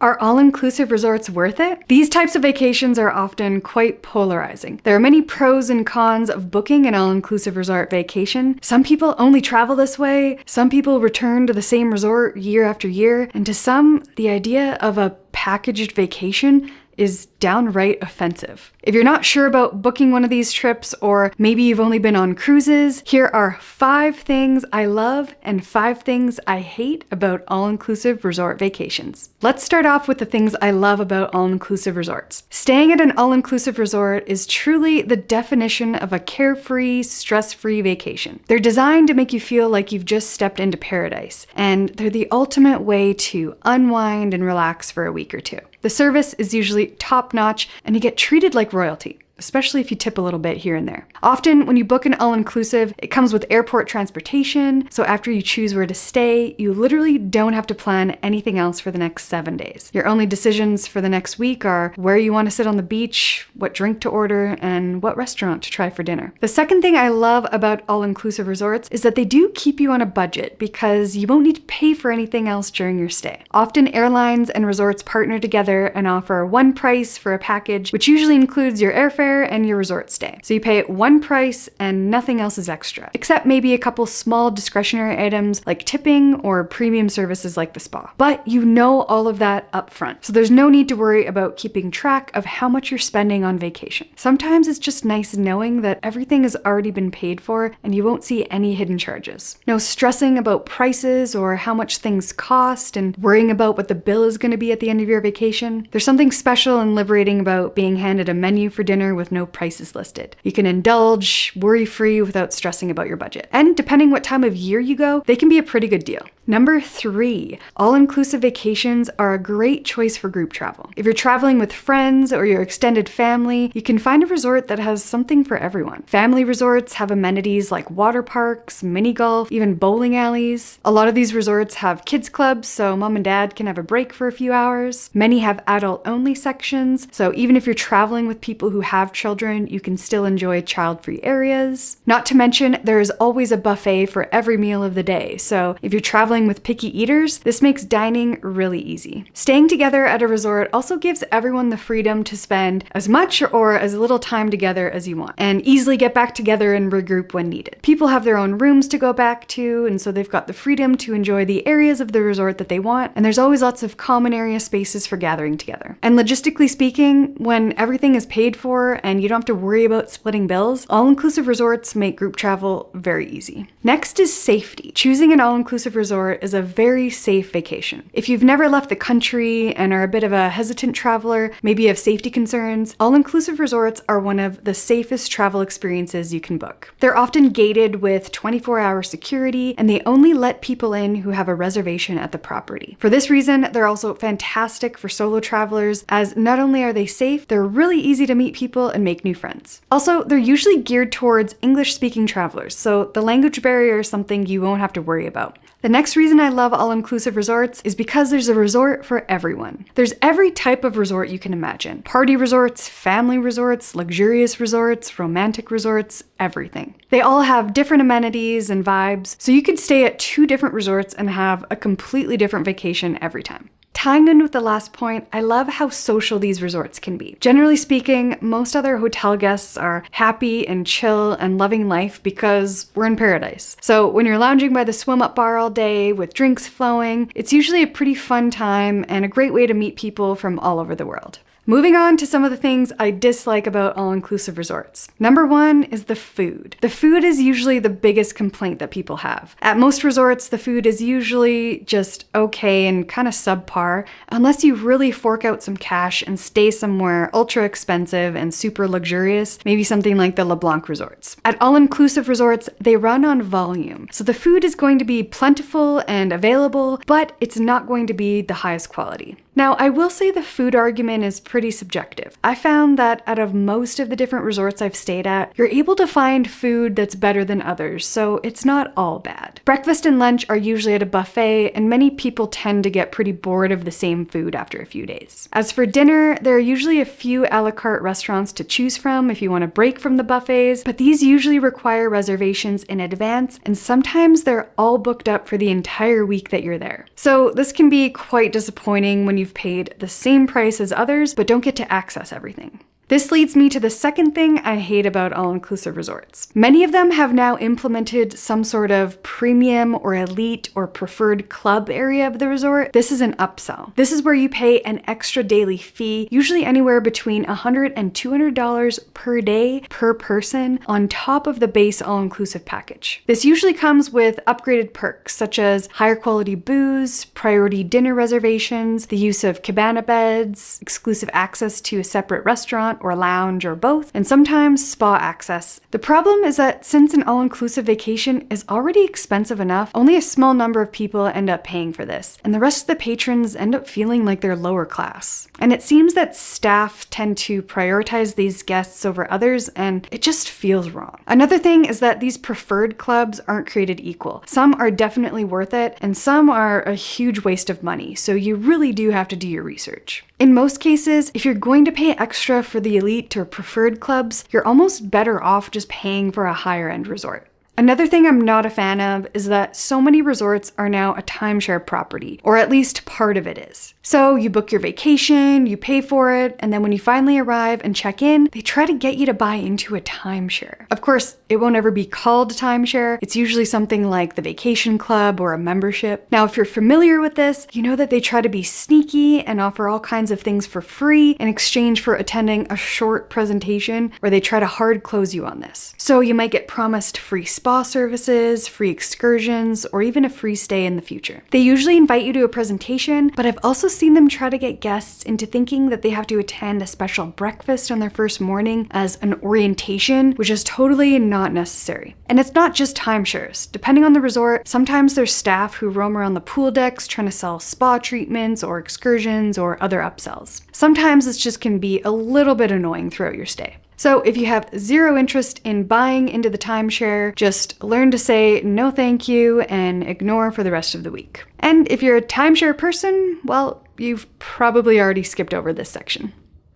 Are all-inclusive resorts worth it? These types of vacations are often quite polarizing. There are many pros and cons of booking an all-inclusive resort vacation. Some people only travel this way, some people return to the same resort year after year, and to some, the idea of a packaged vacation is downright offensive. If you're not sure about booking one of these trips, or maybe you've only been on cruises, here are 5 things I love and 5 things I hate about all-inclusive resort vacations. Let's start off with the things I love about all-inclusive resorts. Staying at an all-inclusive resort is truly the definition of a carefree, stress-free vacation. They're designed to make you feel like you've just stepped into paradise, and they're the ultimate way to unwind and relax for a week or two. The service is usually top-notch, and you get treated like royalty, especially if you tip a little bit here and there. Often, when you book an all-inclusive, it comes with airport transportation, so after you choose where to stay, you literally don't have to plan anything else for the next 7 days. Your only decisions for the next week are where you want to sit on the beach, what drink to order, and what restaurant to try for dinner. The second thing I love about all-inclusive resorts is that they do keep you on a budget because you won't need to pay for anything else during your stay. Often, airlines and resorts partner together and offer one price for a package, which usually includes your airfare and your resort stay. So you pay one price and nothing else is extra, except maybe a couple small discretionary items like tipping or premium services like the spa. But you know all of that up front, so there's no need to worry about keeping track of how much you're spending on vacation. Sometimes it's just nice knowing that everything has already been paid for and you won't see any hidden charges. No stressing about prices or how much things cost and worrying about what the bill is going to be at the end of your vacation. There's something special and liberating about being handed a menu for dinner with no prices listed. You can indulge worry-free without stressing about your budget. And depending what time of year you go, they can be a pretty good deal. Number 3, all-inclusive vacations are a great choice for group travel. If you're traveling with friends or your extended family, you can find a resort that has something for everyone. Family resorts have amenities like water parks, mini golf, even bowling alleys. A lot of these resorts have kids clubs, so mom and dad can have a break for a few hours. Many have adult-only sections, so even if you're traveling with people who have children, you can still enjoy child-free areas. Not to mention, there is always a buffet for every meal of the day, so if you're traveling with picky eaters, this makes dining really easy. Staying together at a resort also gives everyone the freedom to spend as much or as little time together as you want, and easily get back together and regroup when needed. People have their own rooms to go back to, and so they've got the freedom to enjoy the areas of the resort that they want, and there's always lots of common area spaces for gathering together. And logistically speaking, when everything is paid for and you don't have to worry about splitting bills, all-inclusive resorts make group travel very easy. Next is safety. Choosing an all-inclusive resort is a very safe vacation. If you've never left the country and are a bit of a hesitant traveler, maybe you have safety concerns, all-inclusive resorts are one of the safest travel experiences you can book. They're often gated with 24-hour security, and they only let people in who have a reservation at the property. For this reason, they're also fantastic for solo travelers, as not only are they safe, they're really easy to meet people and make new friends. Also, they're usually geared towards English-speaking travelers, so the language barrier is something you won't have to worry about. The next reason I love all-inclusive resorts is because there's a resort for everyone. There's every type of resort you can imagine. Party resorts, family resorts, luxurious resorts, romantic resorts, everything. They all have different amenities and vibes, so you could stay at 2 different resorts and have a completely different vacation every time. Tying in with the last point, I love how social these resorts can be. Generally speaking, most other hotel guests are happy and chill and loving life because we're in paradise. So when you're lounging by the swim-up bar all day with drinks flowing, it's usually a pretty fun time and a great way to meet people from all over the world. Moving on to some of the things I dislike about all-inclusive resorts. Number 1 is the food. The food is usually the biggest complaint that people have. At most resorts, the food is usually just okay and kind of subpar, unless you really fork out some cash and stay somewhere ultra expensive and super luxurious, maybe something like the LeBlanc resorts. At all-inclusive resorts, they run on volume, so the food is going to be plentiful and available, but it's not going to be the highest quality. Now, I will say the food argument is pretty subjective. I found that out of most of the different resorts I've stayed at, you're able to find food that's better than others, so it's not all bad. Breakfast and lunch are usually at a buffet, and many people tend to get pretty bored of the same food after a few days. As for dinner, there are usually a few a la carte restaurants to choose from if you want to break from the buffets, but these usually require reservations in advance, and sometimes they're all booked up for the entire week that you're there. So this can be quite disappointing when you you've paid the same price as others, but don't get to access everything. This leads me to the second thing I hate about all-inclusive resorts. Many of them have now implemented some sort of premium or elite or preferred club area of the resort. This is an upsell. This is where you pay an extra daily fee, usually anywhere between $100 and $200 per day per person on top of the base all-inclusive package. This usually comes with upgraded perks such as higher quality booze, priority dinner reservations, the use of cabana beds, exclusive access to a separate restaurant or lounge or both, and sometimes spa access. The problem is that since an all-inclusive vacation is already expensive enough, only a small number of people end up paying for this, and the rest of the patrons end up feeling like they're lower class. And it seems that staff tend to prioritize these guests over others, and it just feels wrong. Another thing is that these preferred clubs aren't created equal. Some are definitely worth it, and some are a huge waste of money, so you really do have to do your research. In most cases, if you're going to pay extra for the elite or preferred clubs, you're almost better off just paying for a higher end resort. Another thing I'm not a fan of is that so many resorts are now a timeshare property, or at least part of it is. So you book your vacation, you pay for it, and then when you finally arrive and check in, they try to get you to buy into a timeshare. Of course, it won't ever be called a timeshare. It's usually something like the vacation club or a membership. Now, if you're familiar with this, you know that they try to be sneaky and offer all kinds of things for free in exchange for attending a short presentation where they try to hard close you on this. So you might get promised free spa services, free excursions, or even a free stay in the future. They usually invite you to a presentation, but I've also seen them try to get guests into thinking that they have to attend a special breakfast on their first morning as an orientation, which is totally not necessary. And it's not just timeshares. Depending on the resort, sometimes there's staff who roam around the pool decks trying to sell spa treatments or excursions or other upsells. Sometimes this just can be a little bit annoying throughout your stay. So if you have zero interest in buying into the timeshare, just learn to say no thank you and ignore for the rest of the week. And if you're a timeshare person, well, you've probably already skipped over this section.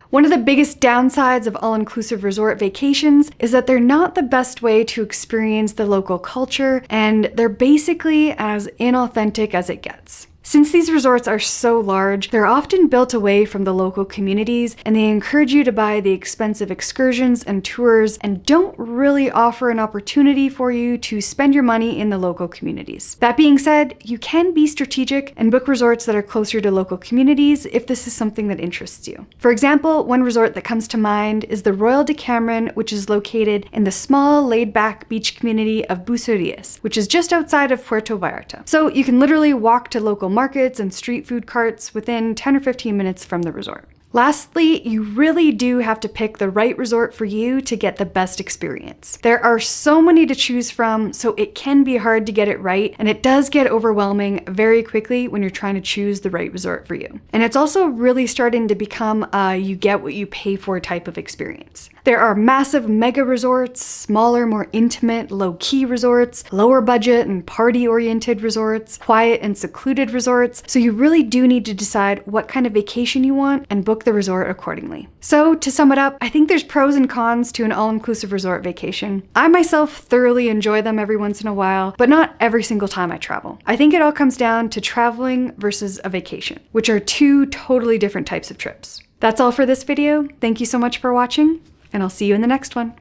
One of the biggest downsides of all-inclusive resort vacations is that they're not the best way to experience the local culture, and they're basically as inauthentic as it gets. Since these resorts are so large, they're often built away from the local communities, and they encourage you to buy the expensive excursions and tours and don't really offer an opportunity for you to spend your money in the local communities. That being said, you can be strategic and book resorts that are closer to local communities if this is something that interests you. For example, one resort that comes to mind is the Royal Decameron, which is located in the small, laid-back beach community of Bucerías, which is just outside of Puerto Vallarta. So you can literally walk to local markets and street food carts within 10 or 15 minutes from the resort. Lastly, you really do have to pick the right resort for you to get the best experience. There are so many to choose from, so it can be hard to get it right, and it does get overwhelming very quickly when you're trying to choose the right resort for you. And it's also really starting to become a you get what you pay for type of experience. There are massive mega resorts, smaller, more intimate, low-key resorts, lower budget and party-oriented resorts, quiet and secluded resorts, so you really do need to decide what kind of vacation you want and book the resort accordingly. So to sum it up, I think there's pros and cons to an all-inclusive resort vacation. I myself thoroughly enjoy them every once in a while, but not every single time I travel. I think it all comes down to traveling versus a vacation, which are two totally different types of trips. That's all for this video. Thank you so much for watching, and I'll see you in the next one.